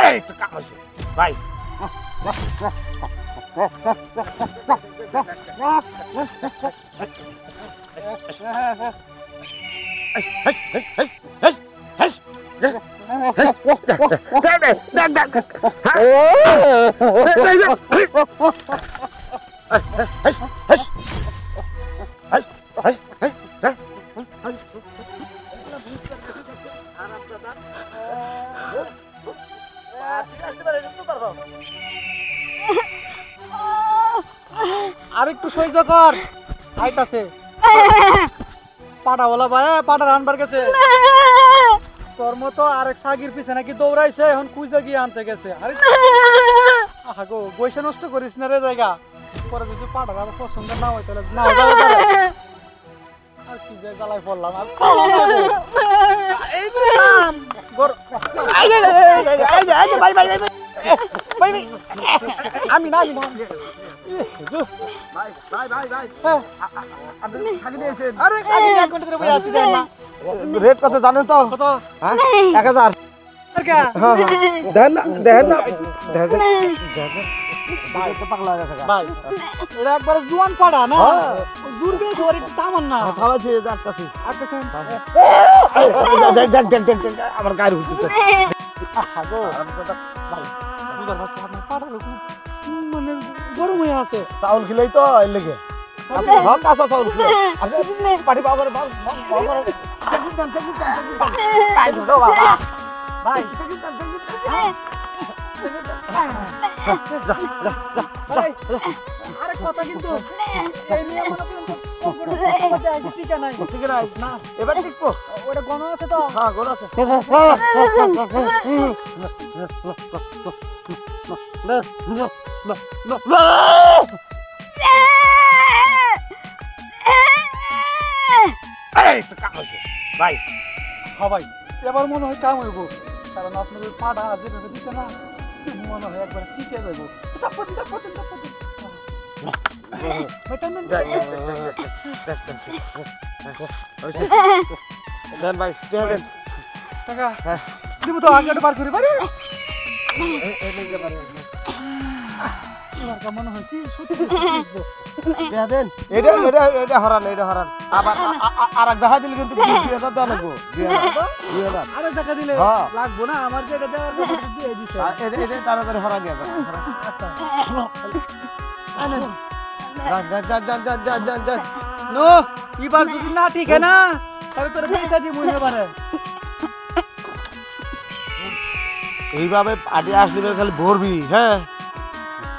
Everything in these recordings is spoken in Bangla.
এই তো কাম হইছে ভাই আরেকটু সহ্য কর আইতাছে পাটাওয়ালা ভাই পাটা রানবার গেছে তোর মতো আরেক সাগির পিছে নাকি দৌড়াইছে এখন কুইজা গিয়ে আনতে গেছে আরে আহা গো বইসা নষ্ট করিস না রে জায়গা পরে যদি পাটা আবার পছন্দ না হয় তাহলে না যাও আর কি যে জ্বালায় পড়লাম আর এই নাম গর ভাই ভাই ভাই ভাই আমি না ভাই ভাই ভাই ভাই আপনি খালি দিয়েছেন আরে খালি 1 ঘন্টা ধরে বসে আছি দেন না রেট কত জানেন তো কত হ্যাঁ 1000 আর কা দেন না ভাই তো পাগলা হয়ে গেছে ভাই এটা একবার জুয়ান পাড়া না জুর গে ধরে একটু তামান না খাওয়া ছে যাচ্ছে আটকাছেন দেখ আমার গাড়ি উঠছে আহা গো ভাই দুধের ভাত খাওয়া পাড়া মানে গরম হয়ে আছে চাউল খেলেই তো এর লেগে হক কাঁচা চাউল খেলে পাটি বাবার ভাই আরে কথা কিন্তু এই নিয়ে মনে ঠিক নাই না এবার ঠিকবো ওটা গণ আছে তো হ্যাঁ গণ আছে ভাই হ্যাঁ ভাই এবার মনে হয় কাম হইব কারণ আপনাদের পাড়া যেভাবে দিচ্ছে না মনে হয় একবার ঠিকই যাবো ভাই টাকা দিব তো আগে বার করি পারি মনে হয় কি এটা হরান আবার আর এক দেখা দিলে কিন্তু 2000 দেওয়া লাগবো 2000 আরে টাকা দিলে লাগবো না আমার যেটা দেওয়ার কথা দিয়ে দিছে এটা তাড়াতাড়ি হরা দিয়া যা নো এবার যদি না ঠিক है না তাহলে তোর পয়সা দিয়ে মইতে পারে এইভাবে আডি আসলে খালি ভরবি হ্যাঁ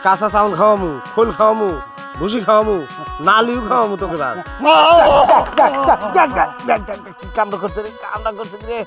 কাঁচা চাউল খাওয়ামু ফুল খাওয়ামু ভুসি খাওয়ামু নালিও খাওয়ামু তোকে কামটা করছে রে